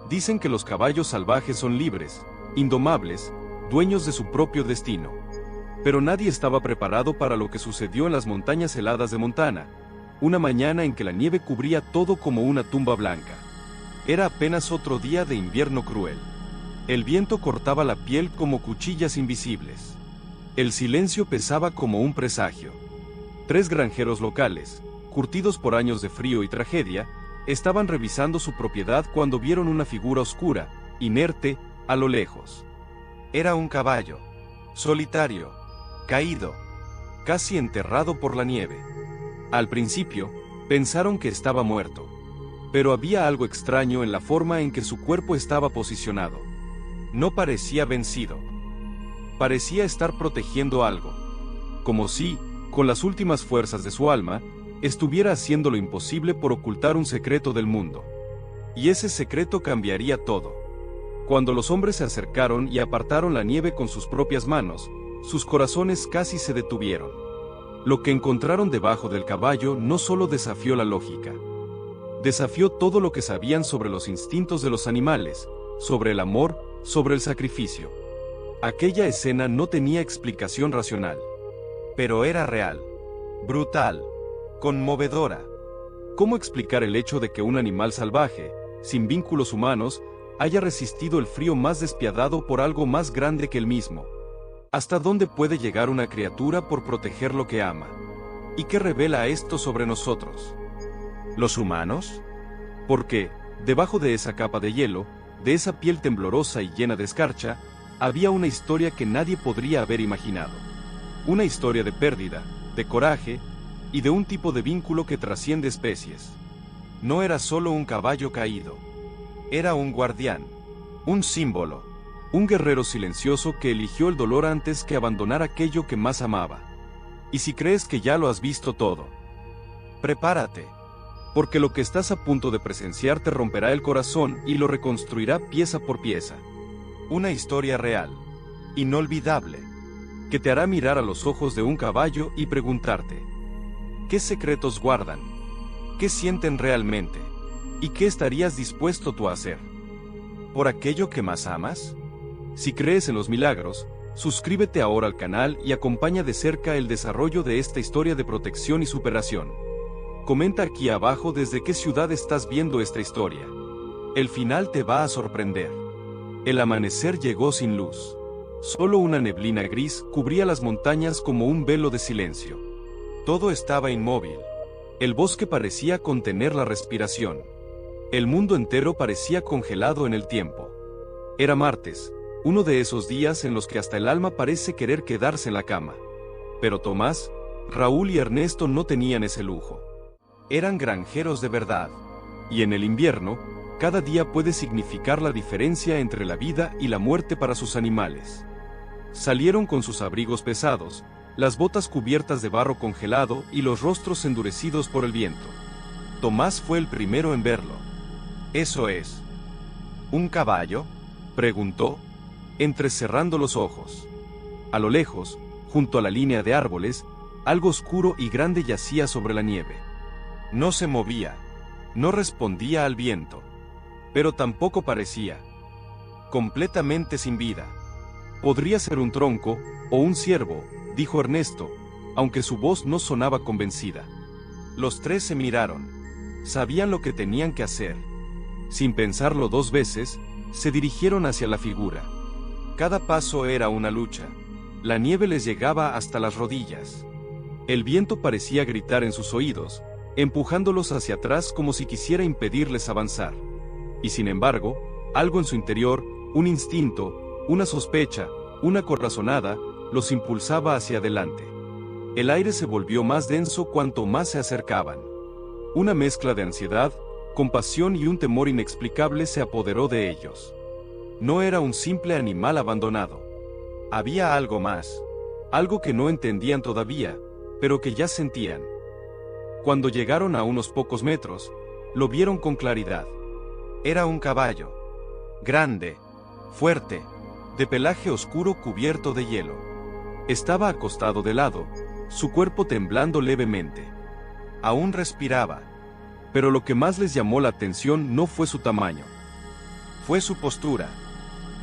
Dicen que los caballos salvajes son libres, indomables, dueños de su propio destino. Pero nadie estaba preparado para lo que sucedió en las montañas heladas de Montana, una mañana en que la nieve cubría todo como una tumba blanca. Era apenas otro día de invierno cruel. El viento cortaba la piel como cuchillas invisibles. El silencio pesaba como un presagio. 3 granjeros locales, curtidos por años de frío y tragedia, estaban revisando su propiedad cuando vieron una figura oscura, inerte, a lo lejos. Era un caballo, solitario, caído, casi enterrado por la nieve. Al principio, pensaron que estaba muerto. Pero había algo extraño en la forma en que su cuerpo estaba posicionado. No parecía vencido. Parecía estar protegiendo algo. Como si, con las últimas fuerzas de su alma, estuviera haciendo lo imposible por ocultar un secreto del mundo. Y ese secreto cambiaría todo. Cuando los hombres se acercaron y apartaron la nieve con sus propias manos, sus corazones casi se detuvieron. Lo que encontraron debajo del caballo no solo desafió la lógica. Desafió todo lo que sabían sobre los instintos de los animales, sobre el amor, sobre el sacrificio. Aquella escena no tenía explicación racional. Pero era real, brutal, conmovedora. ¿Cómo explicar el hecho de que un animal salvaje, sin vínculos humanos, haya resistido el frío más despiadado por algo más grande que él mismo? ¿Hasta dónde puede llegar una criatura por proteger lo que ama? ¿Y qué revela esto sobre nosotros? ¿Los humanos? Porque, debajo de esa capa de hielo, de esa piel temblorosa y llena de escarcha, había una historia que nadie podría haber imaginado. Una historia de pérdida, de coraje, y de un tipo de vínculo que trasciende especies. No era solo un caballo caído. Era un guardián, un símbolo, un guerrero silencioso que eligió el dolor antes que abandonar aquello que más amaba. Y si crees que ya lo has visto todo, prepárate. Porque lo que estás a punto de presenciar te romperá el corazón y lo reconstruirá pieza por pieza. Una historia real, inolvidable, que te hará mirar a los ojos de un caballo y preguntarte: ¿qué secretos guardan? ¿Qué sienten realmente? ¿Y qué estarías dispuesto tú a hacer? ¿Por aquello que más amas? Si crees en los milagros, suscríbete ahora al canal y acompaña de cerca el desarrollo de esta historia de protección y superación. Comenta aquí abajo desde qué ciudad estás viendo esta historia. El final te va a sorprender. El amanecer llegó sin luz. Solo una neblina gris cubría las montañas como un velo de silencio. Todo estaba inmóvil. El bosque parecía contener la respiración. El mundo entero parecía congelado en el tiempo. Era martes, uno de esos días en los que hasta el alma parece querer quedarse en la cama. Pero Tomás, Raúl y Ernesto no tenían ese lujo. Eran granjeros de verdad. Y en el invierno, cada día puede significar la diferencia entre la vida y la muerte para sus animales. Salieron con sus abrigos pesados, las botas cubiertas de barro congelado y los rostros endurecidos por el viento. Tomás fue el primero en verlo. «¿Eso es un caballo?», preguntó, entrecerrando los ojos. A lo lejos, junto a la línea de árboles, algo oscuro y grande yacía sobre la nieve. No se movía, no respondía al viento, pero tampoco parecía completamente sin vida. «Podría ser un tronco, o un ciervo», dijo Ernesto, aunque su voz no sonaba convencida. Los 3 se miraron. Sabían lo que tenían que hacer. Sin pensarlo 2 veces, se dirigieron hacia la figura. Cada paso era una lucha. La nieve les llegaba hasta las rodillas. El viento parecía gritar en sus oídos, empujándolos hacia atrás como si quisiera impedirles avanzar. Y sin embargo, algo en su interior, un instinto, una sospecha, una corazonada, los impulsaba hacia adelante. El aire se volvió más denso cuanto más se acercaban. Una mezcla de ansiedad, compasión y un temor inexplicable se apoderó de ellos. No era un simple animal abandonado. Había algo más, algo que no entendían todavía, pero que ya sentían. Cuando llegaron a unos pocos metros, lo vieron con claridad. Era un caballo. Grande, fuerte, de pelaje oscuro cubierto de hielo. Estaba acostado de lado, su cuerpo temblando levemente. Aún respiraba. Pero lo que más les llamó la atención no fue su tamaño. fue su postura.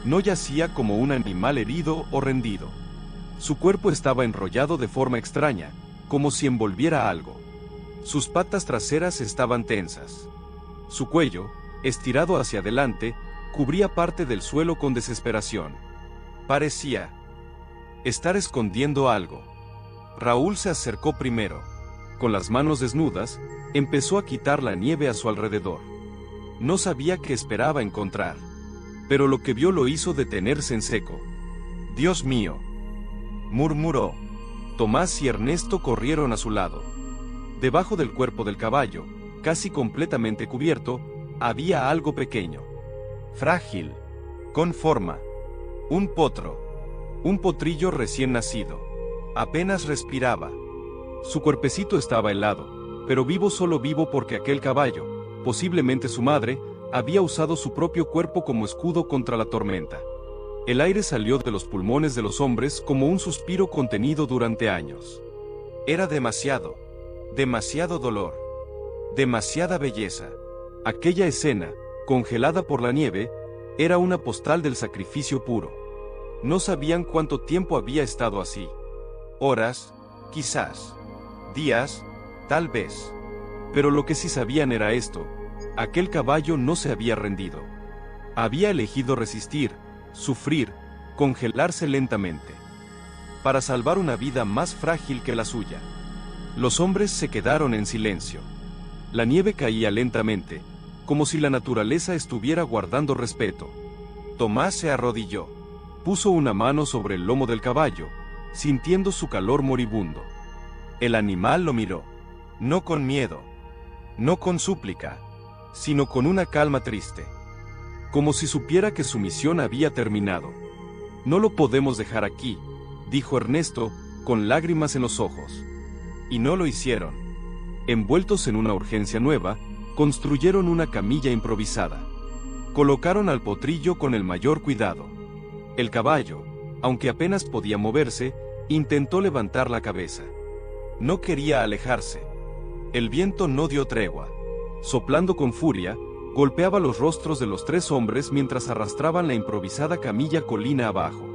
No yacía como un animal herido o rendido. Su cuerpo estaba enrollado de forma extraña, como si envolviera algo. Sus patas traseras estaban tensas. Su cuello, estirado hacia adelante, cubría parte del suelo con desesperación. Parecía estar escondiendo algo. Raúl se acercó primero. Con las manos desnudas, empezó a quitar la nieve a su alrededor. No sabía qué esperaba encontrar. Pero lo que vio lo hizo detenerse en seco. «Dios mío», murmuró. Tomás y Ernesto corrieron a su lado. Debajo del cuerpo del caballo, casi completamente cubierto, había algo pequeño. Frágil. Con forma. Un potro. Un potrillo recién nacido. Apenas respiraba. Su cuerpecito estaba helado, pero vivo, solo vivo porque aquel caballo, posiblemente su madre, había usado su propio cuerpo como escudo contra la tormenta. El aire salió de los pulmones de los hombres como un suspiro contenido durante años. Era demasiado dolor, demasiada belleza. Aquella escena, congelada por la nieve, era una postal del sacrificio puro. No sabían cuánto tiempo había estado así. Horas, quizás. Días, tal vez. Pero lo que sí sabían era esto: aquel caballo no se había rendido. Había elegido resistir, sufrir, congelarse lentamente, para salvar una vida más frágil que la suya. Los hombres se quedaron en silencio. La nieve caía lentamente, como si la naturaleza estuviera guardando respeto. Tomás se arrodilló. Puso una mano sobre el lomo del caballo, sintiendo su calor moribundo. El animal lo miró. No con miedo, no con súplica, sino con una calma triste. Como si supiera que su misión había terminado. «No lo podemos dejar aquí», dijo Ernesto, con lágrimas en los ojos. Y no lo hicieron. Envueltos en una urgencia nueva, construyeron una camilla improvisada. Colocaron al potrillo con el mayor cuidado. El caballo, aunque apenas podía moverse, intentó levantar la cabeza. No quería alejarse. El viento no dio tregua. Soplando con furia, golpeaba los rostros de los tres hombres mientras arrastraban la improvisada camilla colina abajo.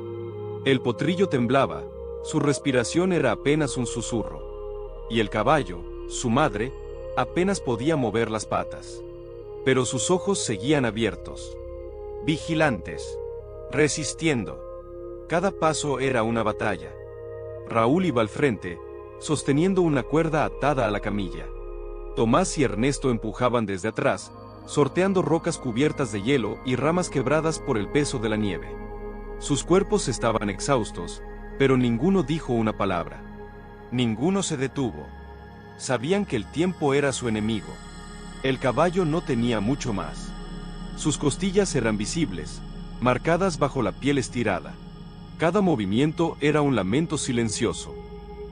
El potrillo temblaba, su respiración era apenas un susurro. Y el caballo, su madre, apenas podía mover las patas. Pero sus ojos seguían abiertos. Vigilantes. Resistiendo. Cada paso era una batalla. Raúl iba al frente, sosteniendo una cuerda atada a la camilla. Tomás y Ernesto empujaban desde atrás, sorteando rocas cubiertas de hielo y ramas quebradas por el peso de la nieve. Sus cuerpos estaban exhaustos, pero ninguno dijo una palabra. Ninguno se detuvo. Sabían que el tiempo era su enemigo. El caballo no tenía mucho más. Sus costillas eran visibles, marcadas bajo la piel estirada. Cada movimiento era un lamento silencioso.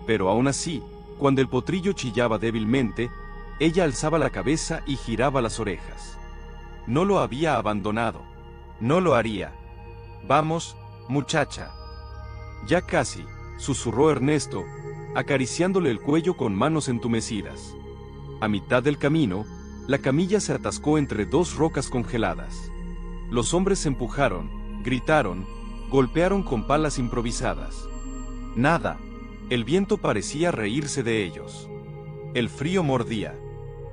Pero aún así, cuando el potrillo chillaba débilmente, ella alzaba la cabeza y giraba las orejas. No lo había abandonado. No lo haría. «Vamos, muchacha». «Ya casi», susurró Ernesto, acariciándole el cuello con manos entumecidas. A mitad del camino, la camilla se atascó entre dos rocas congeladas. Los hombres se empujaron, gritaron, golpearon con palas improvisadas. Nada. El viento parecía reírse de ellos. El frío mordía.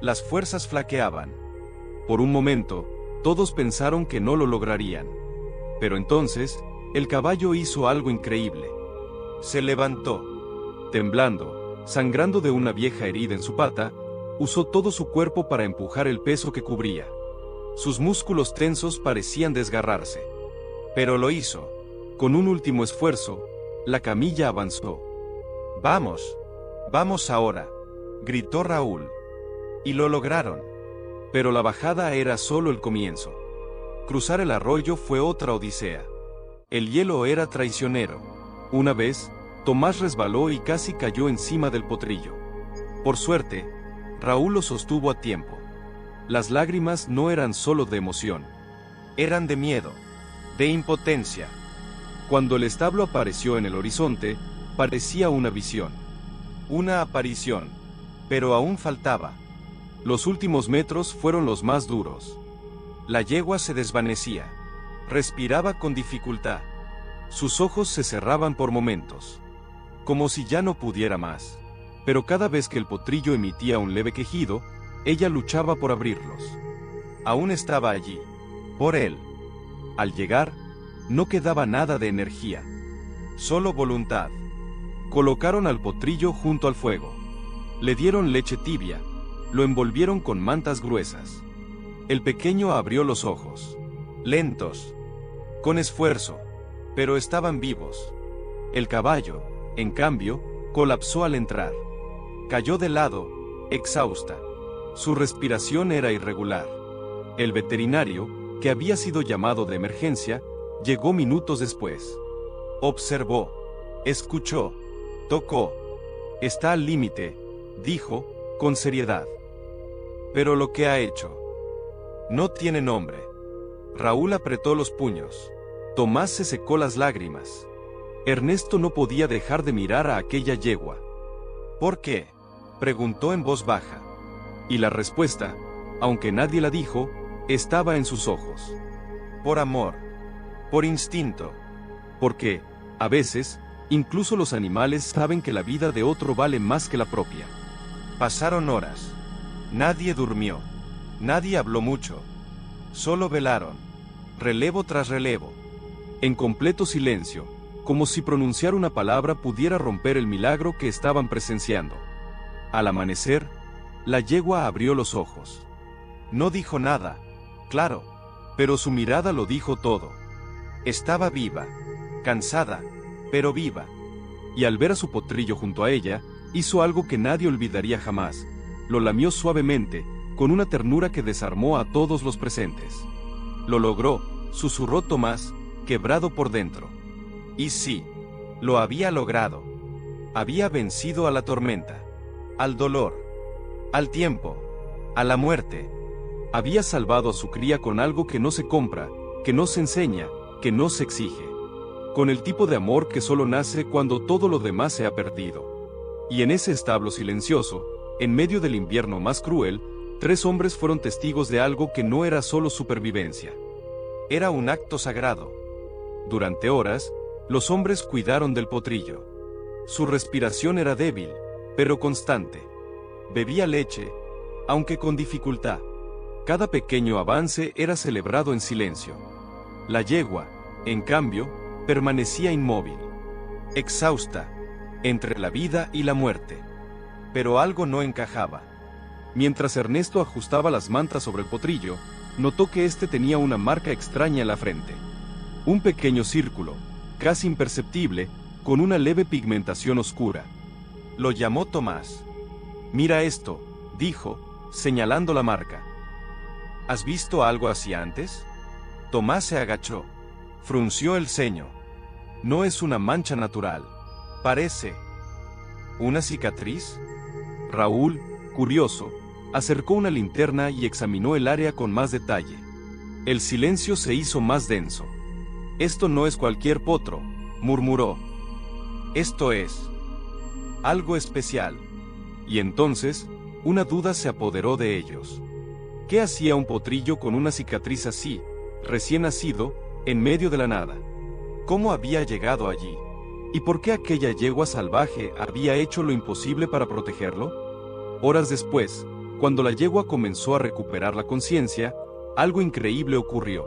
Las fuerzas flaqueaban. Por un momento, todos pensaron que no lo lograrían. Pero entonces, el caballo hizo algo increíble. Se levantó. Temblando, sangrando de una vieja herida en su pata, usó todo su cuerpo para empujar el peso que cubría. Sus músculos tensos parecían desgarrarse. Pero lo hizo. Con un último esfuerzo, la camilla avanzó. «Vamos, vamos ahora», gritó Raúl. Y lo lograron. Pero la bajada era solo el comienzo. Cruzar el arroyo fue otra odisea. El hielo era traicionero. Una vez, Tomás resbaló y casi cayó encima del potrillo. Por suerte, Raúl lo sostuvo a tiempo. Las lágrimas no eran solo de emoción. Eran de miedo, de impotencia. Cuando el establo apareció en el horizonte, parecía una visión. Una aparición. Pero aún faltaba. Los últimos metros fueron los más duros. La yegua se desvanecía. Respiraba con dificultad. Sus ojos se cerraban por momentos, como si ya no pudiera más. Pero cada vez que el potrillo emitía un leve quejido, ella luchaba por abrirlos. Aún estaba allí. Por él. Al llegar, no quedaba nada de energía. Solo voluntad. Colocaron al potrillo junto al fuego. Le dieron leche tibia. Lo envolvieron con mantas gruesas. El pequeño abrió los ojos. Lentos. Con esfuerzo. Pero estaban vivos. El caballo, en cambio, colapsó al entrar. Cayó de lado, exhausta. Su respiración era irregular. El veterinario, que había sido llamado de emergencia, llegó minutos después. Observó. Escuchó. Tocó. Está al límite, dijo, con seriedad. Pero lo que ha hecho no tiene nombre. Raúl apretó los puños. Tomás se secó las lágrimas. Ernesto no podía dejar de mirar a aquella yegua. ¿Por qué?, preguntó en voz baja. Y la respuesta, aunque nadie la dijo, estaba en sus ojos. Por amor. Por instinto. Porque, a veces, incluso los animales saben que la vida de otro vale más que la propia. Pasaron horas. Nadie durmió. Nadie habló mucho. Solo velaron. Relevo tras relevo. En completo silencio, como si pronunciar una palabra pudiera romper el milagro que estaban presenciando. Al amanecer, la yegua abrió los ojos. No dijo nada, claro, pero su mirada lo dijo todo. Estaba viva, cansada, pero viva. Y al ver a su potrillo junto a ella, hizo algo que nadie olvidaría jamás. Lo lamió suavemente, con una ternura que desarmó a todos los presentes. Lo logró, susurró Tomás, quebrado por dentro. Y sí, lo había logrado. Había vencido a la tormenta, al dolor, al tiempo, a la muerte. Había salvado a su cría con algo que no se compra, que no se enseña, que no se exige. Con el tipo de amor que solo nace cuando todo lo demás se ha perdido. Y en ese establo silencioso, en medio del invierno más cruel, 3 hombres fueron testigos de algo que no era solo supervivencia. Era un acto sagrado. Durante horas, los hombres cuidaron del potrillo. Su respiración era débil, pero constante. Bebía leche, aunque con dificultad. Cada pequeño avance era celebrado en silencio. La yegua, en cambio, permanecía inmóvil, exhausta, entre la vida y la muerte. Pero algo no encajaba. Mientras Ernesto ajustaba las mantas sobre el potrillo, notó que éste tenía una marca extraña en la frente. Un pequeño círculo, casi imperceptible, con una leve pigmentación oscura. Lo llamó Tomás. «Mira esto», dijo, señalando la marca. «¿Has visto algo así antes?» Tomás se agachó. Frunció el ceño. «No es una mancha natural. Parece ¿una cicatriz?» Raúl, curioso, acercó una linterna y examinó el área con más detalle. El silencio se hizo más denso. «Esto no es cualquier potro», murmuró. «Esto es algo especial». Y entonces, una duda se apoderó de ellos. ¿Qué hacía un potrillo con una cicatriz así, recién nacido, en medio de la nada? ¿Cómo había llegado allí? ¿Y por qué aquella yegua salvaje había hecho lo imposible para protegerlo? Horas después, cuando la yegua comenzó a recuperar la conciencia, algo increíble ocurrió.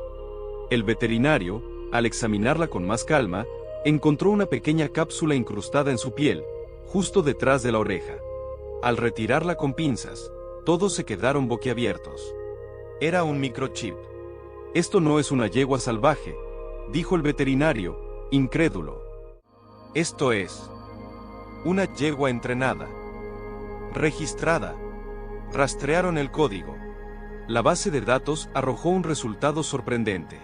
El veterinario, al examinarla con más calma, encontró una pequeña cápsula incrustada en su piel, justo detrás de la oreja. Al retirarla con pinzas, todos se quedaron boquiabiertos. Era un microchip. «Esto no es una yegua salvaje», dijo el veterinario, incrédulo. «Esto es una yegua entrenada, registrada». Rastrearon el código. La base de datos arrojó un resultado sorprendente.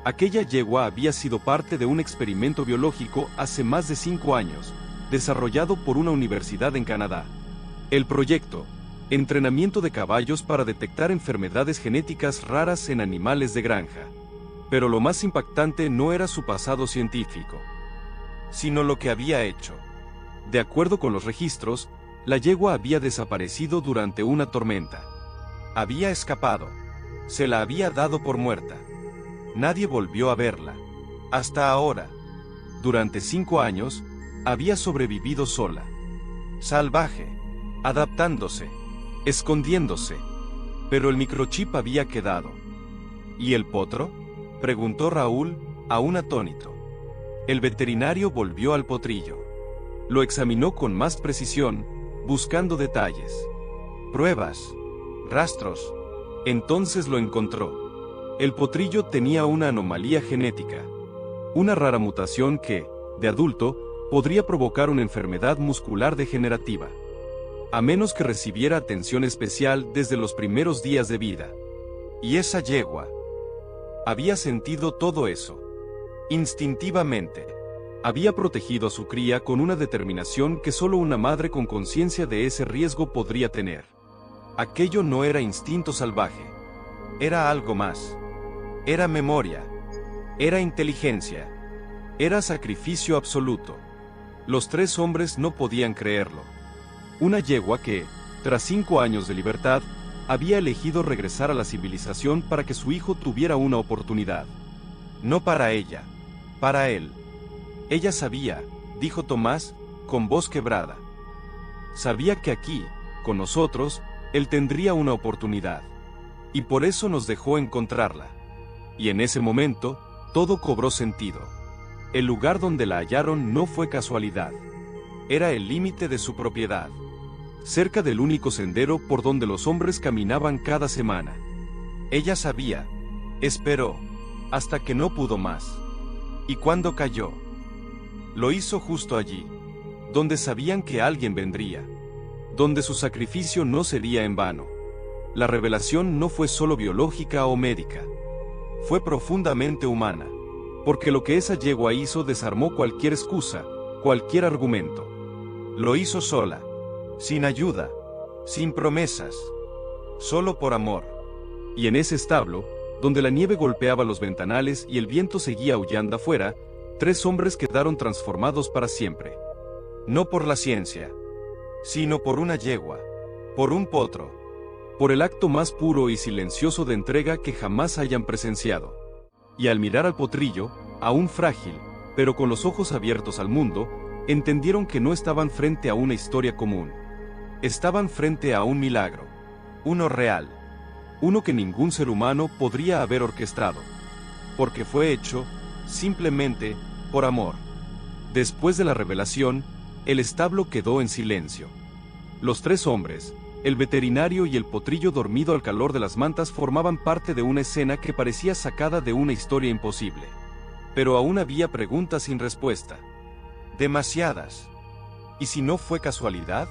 Aquella yegua había sido parte de un experimento biológico hace más de 5 años, desarrollado por una universidad en Canadá. El proyecto: entrenamiento de caballos para detectar enfermedades genéticas raras en animales de granja. Pero lo más impactante no era su pasado científico, sino lo que había hecho. De acuerdo con los registros, la yegua había desaparecido durante una tormenta. Había escapado. Se la había dado por muerta. Nadie volvió a verla. Hasta ahora. Durante 5 años, había sobrevivido sola. Salvaje. Adaptándose. Escondiéndose. Pero el microchip había quedado. ¿Y el potro?, preguntó Raúl, aún atónito. El veterinario volvió al potrillo. Lo examinó con más precisión, buscando detalles. Pruebas. Rastros. Entonces lo encontró. El potrillo tenía una anomalía genética. Una rara mutación que, de adulto, podría provocar una enfermedad muscular degenerativa. A menos que recibiera atención especial desde los primeros días de vida. Y esa yegua había sentido todo eso. Instintivamente. Había protegido a su cría con una determinación que solo una madre con conciencia de ese riesgo podría tener. Aquello no era instinto salvaje. Era algo más. Era memoria. Era inteligencia. Era sacrificio absoluto. Los 3 hombres no podían creerlo. Una yegua que, tras 5 años de libertad, había elegido regresar a la civilización para que su hijo tuviera una oportunidad. No para ella, para él. Ella sabía, dijo Tomás, con voz quebrada. Sabía que aquí, con nosotros, él tendría una oportunidad. Y por eso nos dejó encontrarla. Y en ese momento, todo cobró sentido. El lugar donde la hallaron no fue casualidad. Era el límite de su propiedad. Cerca del único sendero por donde los hombres caminaban cada semana. Ella sabía. Esperó. Hasta que no pudo más. Y cuando cayó, lo hizo justo allí, donde sabían que alguien vendría. Donde su sacrificio no sería en vano. La revelación no fue solo biológica o médica. Fue profundamente humana. Porque lo que esa yegua hizo desarmó cualquier excusa, cualquier argumento. Lo hizo sola. Sin ayuda, sin promesas, solo por amor. Y en ese establo, donde la nieve golpeaba los ventanales y el viento seguía aullando afuera, 3 hombres quedaron transformados para siempre. No por la ciencia, sino por una yegua, por un potro, por el acto más puro y silencioso de entrega que jamás hayan presenciado. Y al mirar al potrillo, aún frágil, pero con los ojos abiertos al mundo, entendieron que no estaban frente a una historia común. Estaban frente a un milagro. Uno real. Uno que ningún ser humano podría haber orquestado. Porque fue hecho, simplemente, por amor. Después de la revelación, el establo quedó en silencio. Los 3 hombres, el veterinario y el potrillo dormido al calor de las mantas formaban parte de una escena que parecía sacada de una historia imposible. Pero aún había preguntas sin respuesta. Demasiadas. ¿Y si no fue casualidad?,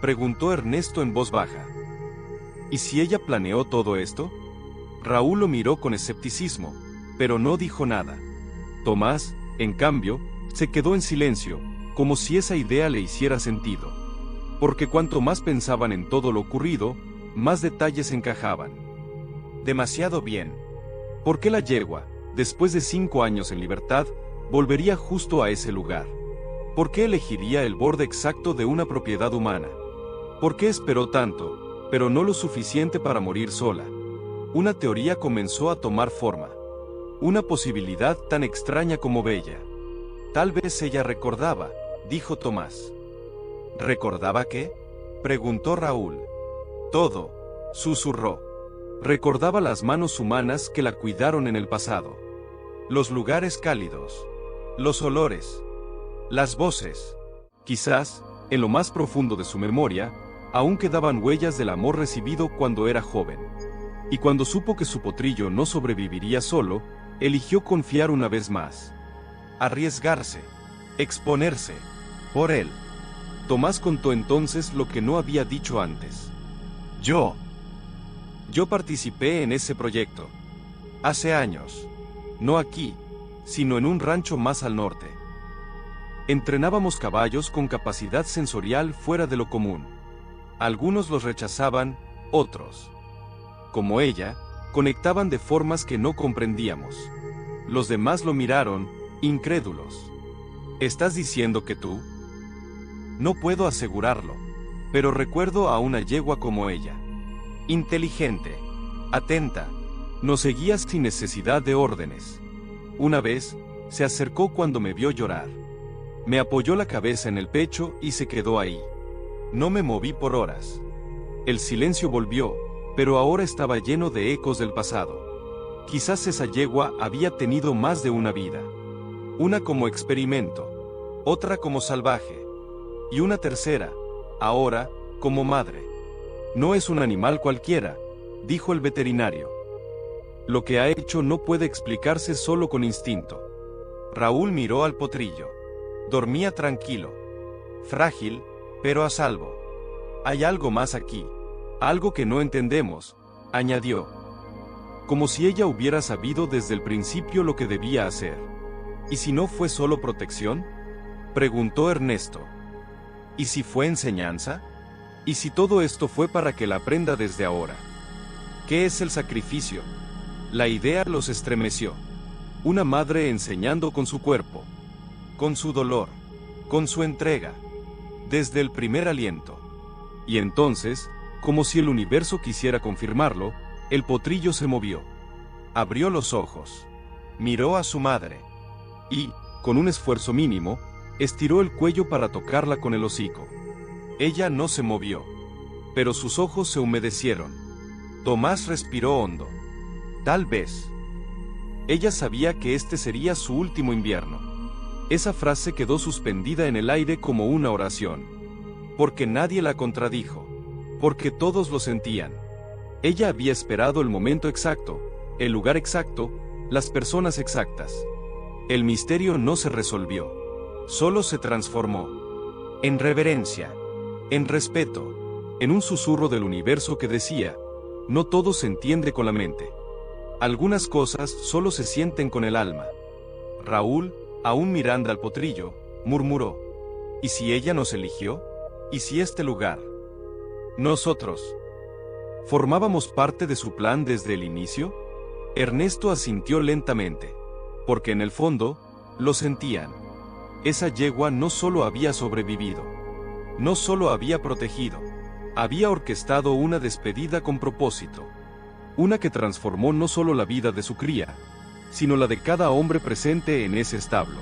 preguntó Ernesto en voz baja. ¿Y si ella planeó todo esto? Raúl lo miró con escepticismo, pero no dijo nada. Tomás, en cambio, se quedó en silencio, como si esa idea le hiciera sentido. Porque cuanto más pensaban en todo lo ocurrido, más detalles encajaban. Demasiado bien. ¿Por qué la yegua, después de 5 años en libertad, volvería justo a ese lugar? ¿Por qué elegiría el borde exacto de una propiedad humana? ¿Por qué esperó tanto, pero no lo suficiente para morir sola? Una teoría comenzó a tomar forma. Una posibilidad tan extraña como bella. Tal vez ella recordaba, dijo Tomás. ¿Recordaba qué?, preguntó Raúl. Todo, susurró. Recordaba las manos humanas que la cuidaron en el pasado. Los lugares cálidos. Los olores. Las voces. Quizás, en lo más profundo de su memoria, aún quedaban huellas del amor recibido cuando era joven. Y cuando supo que su potrillo no sobreviviría solo, eligió confiar una vez más. Arriesgarse. Exponerse. Por él. Tomás contó entonces lo que no había dicho antes. Yo participé en ese proyecto. Hace años. No aquí, sino en un rancho más al norte. Entrenábamos caballos con capacidad sensorial fuera de lo común. Algunos los rechazaban, otros, como ella, conectaban de formas que no comprendíamos. Los demás lo miraron, incrédulos. ¿Estás diciendo que tú? No puedo asegurarlo, pero recuerdo a una yegua como ella. Inteligente, atenta, Nos seguía sin necesidad de órdenes. Una vez, se acercó cuando me vio llorar. Me apoyó la cabeza en el pecho y se quedó ahí. No me moví por horas. El silencio volvió, pero ahora estaba lleno de ecos del pasado. Quizás esa yegua había tenido más de una vida. Una como experimento, otra como salvaje, y una tercera, ahora, como madre. No es un animal cualquiera, dijo el veterinario. Lo que ha hecho no puede explicarse solo con instinto. Raúl miró al potrillo. Dormía tranquilo. Frágil, pero a salvo. Hay algo más aquí. Algo que no entendemos, añadió. Como si ella hubiera sabido desde el principio lo que debía hacer. ¿Y si no fue solo protección?, preguntó Ernesto. ¿Y si fue enseñanza? ¿Y si todo esto fue para que la aprenda desde ahora? ¿Qué es el sacrificio? La idea los estremeció. Una madre enseñando con su cuerpo, con su dolor, con su entrega, desde el primer aliento. Y entonces, como si el universo quisiera confirmarlo, el potrillo se movió. Abrió los ojos. Miró a su madre. Y, con un esfuerzo mínimo, estiró el cuello para tocarla con el hocico. Ella no se movió. Pero sus ojos se humedecieron. Tomás respiró hondo. Tal vez. Ella sabía que este sería su último invierno. Esa frase quedó suspendida en el aire como una oración. Porque nadie la contradijo. Porque todos lo sentían. Ella había esperado el momento exacto, el lugar exacto, las personas exactas. El misterio no se resolvió. Solo se transformó. En reverencia. En respeto. En un susurro del universo que decía: no todo se entiende con la mente. Algunas cosas solo se sienten con el alma. Raúl, aún mirando al potrillo, murmuró: ¿y si ella nos eligió? ¿Y si este lugar? Nosotros. ¿Formábamos parte de su plan desde el inicio? Ernesto asintió lentamente. Porque en el fondo, lo sentían. Esa yegua no solo había sobrevivido. No solo había protegido. Había orquestado una despedida con propósito. Una que transformó no solo la vida de su cría, sino la de cada hombre presente en ese establo.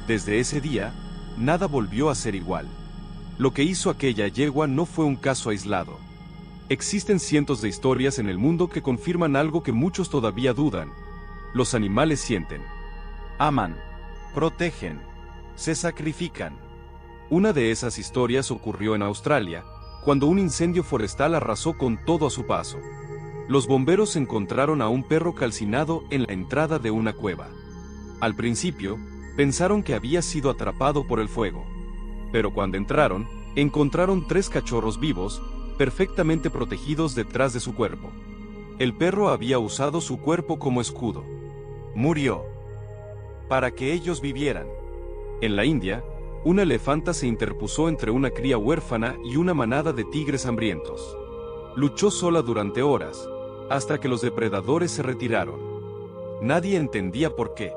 Desde ese día, nada volvió a ser igual. Lo que hizo aquella yegua no fue un caso aislado. Existen cientos de historias en el mundo que confirman algo que muchos todavía dudan. Los animales sienten, aman, protegen, se sacrifican. Una de esas historias ocurrió en Australia, cuando un incendio forestal arrasó con todo a su paso. Los bomberos encontraron a un perro calcinado en la entrada de una cueva. Al principio, pensaron que había sido atrapado por el fuego. Pero cuando entraron, encontraron 3 cachorros vivos, perfectamente protegidos detrás de su cuerpo. El perro había usado su cuerpo como escudo. Murió. Para que ellos vivieran. En la India, una elefanta se interpuso entre una cría huérfana y una manada de tigres hambrientos. Luchó sola durante horas, hasta que los depredadores se retiraron. Nadie entendía por qué.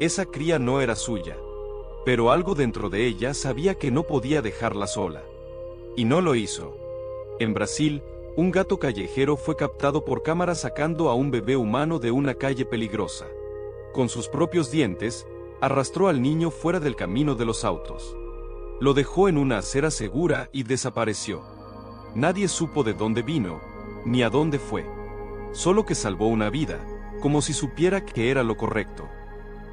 Esa cría no era suya. Pero algo dentro de ella sabía que no podía dejarla sola. Y no lo hizo. En Brasil, un gato callejero fue captado por cámara sacando a un bebé humano de una calle peligrosa. Con sus propios dientes, arrastró al niño fuera del camino de los autos. Lo dejó en una acera segura y desapareció. Nadie supo de dónde vino, ni a dónde fue. Solo que salvó una vida, como si supiera que era lo correcto.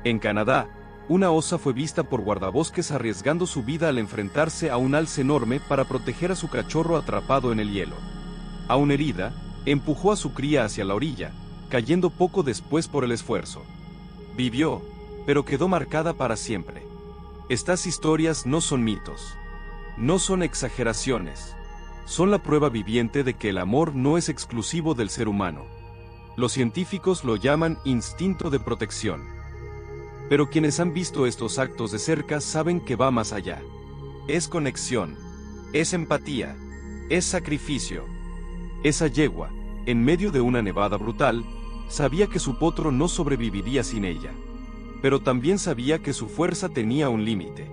En Canadá, una osa fue vista por guardabosques arriesgando su vida al enfrentarse a un alce enorme para proteger a su cachorro atrapado en el hielo. Aún herida, empujó a su cría hacia la orilla, cayendo poco después por el esfuerzo. Vivió, pero quedó marcada para siempre. Estas historias no son mitos. No son exageraciones. Son la prueba viviente de que el amor no es exclusivo del ser humano. Los científicos lo llaman instinto de protección. Pero quienes han visto estos actos de cerca saben que va más allá. Es conexión. Es empatía. Es sacrificio. Esa yegua, en medio de una nevada brutal, sabía que su potro no sobreviviría sin ella. Pero también sabía que su fuerza tenía un límite.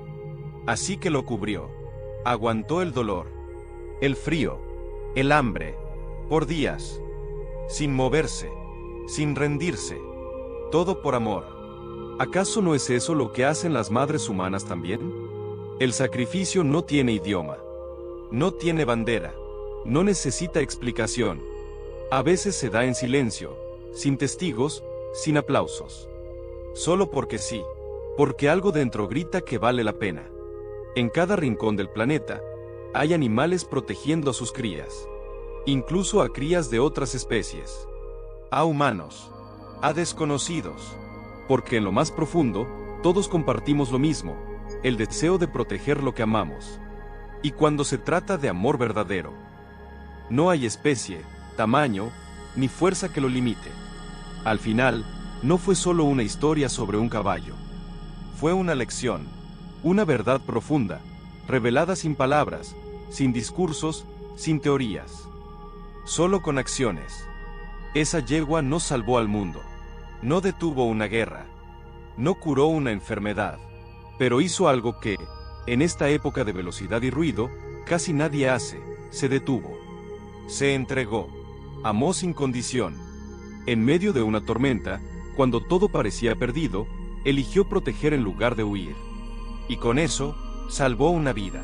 Así que lo cubrió. Aguantó el dolor, el frío, el hambre, por días, sin moverse, sin rendirse. Todo por amor. ¿Acaso no es eso lo que hacen las madres humanas también? El sacrificio no tiene idioma. No tiene bandera. No necesita explicación. A veces se da en silencio, sin testigos, sin aplausos. Solo porque sí. Porque algo dentro grita que vale la pena. En cada rincón del planeta, hay animales protegiendo a sus crías. Incluso a crías de otras especies. A humanos. A desconocidos. Porque en lo más profundo, todos compartimos lo mismo, el deseo de proteger lo que amamos. Y cuando se trata de amor verdadero, no hay especie, tamaño, ni fuerza que lo limite. Al final, no fue solo una historia sobre un caballo. Fue una lección, una verdad profunda, revelada sin palabras, sin discursos, sin teorías. Solo con acciones. Esa yegua no salvó al mundo. No detuvo una guerra. No curó una enfermedad. Pero hizo algo que, en esta época de velocidad y ruido, casi nadie hace: se detuvo. Se entregó. Amó sin condición. En medio de una tormenta, cuando todo parecía perdido, eligió proteger en lugar de huir. Y con eso, salvó una vida.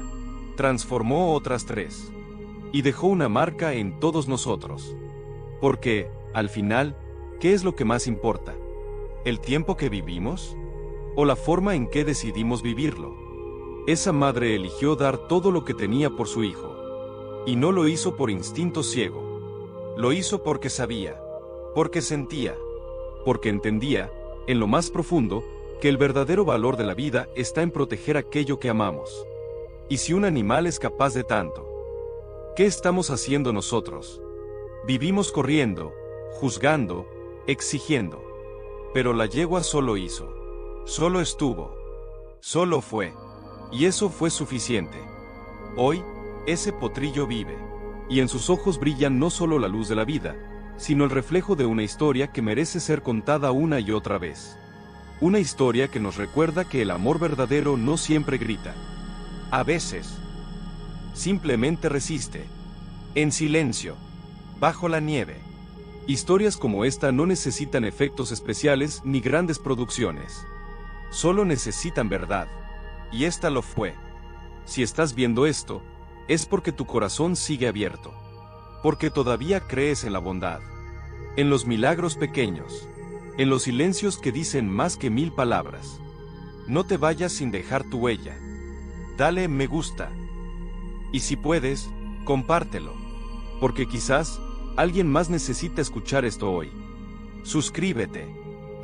Transformó otras 3. Y dejó una marca en todos nosotros. Porque, al final, ¿qué es lo que más importa? ¿El tiempo que vivimos? ¿O la forma en que decidimos vivirlo? Esa madre eligió dar todo lo que tenía por su hijo. Y no lo hizo por instinto ciego. Lo hizo porque sabía, porque sentía, porque entendía, en lo más profundo, que el verdadero valor de la vida está en proteger aquello que amamos. Y si un animal es capaz de tanto, ¿qué estamos haciendo nosotros? Vivimos corriendo, juzgando, exigiendo. Pero la yegua solo hizo. Solo estuvo. Solo fue. Y eso fue suficiente. Hoy, ese potrillo vive. Y en sus ojos brilla no solo la luz de la vida, sino el reflejo de una historia que merece ser contada una y otra vez. Una historia que nos recuerda que el amor verdadero no siempre grita. A veces, simplemente resiste. En silencio. Bajo la nieve. Historias como esta no necesitan efectos especiales ni grandes producciones. Solo necesitan verdad. Y esta lo fue. Si estás viendo esto, es porque tu corazón sigue abierto. Porque todavía crees en la bondad. En los milagros pequeños. En los silencios que dicen más que 1000 palabras. No te vayas sin dejar tu huella. Dale me gusta. Y si puedes, compártelo. Porque quizás alguien más necesita escuchar esto hoy. Suscríbete.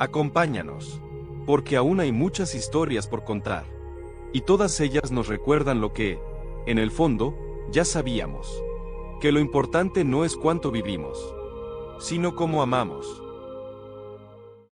Acompáñanos. Porque aún hay muchas historias por contar. Y todas ellas nos recuerdan lo que, en el fondo, ya sabíamos. Que lo importante no es cuánto vivimos, sino cómo amamos.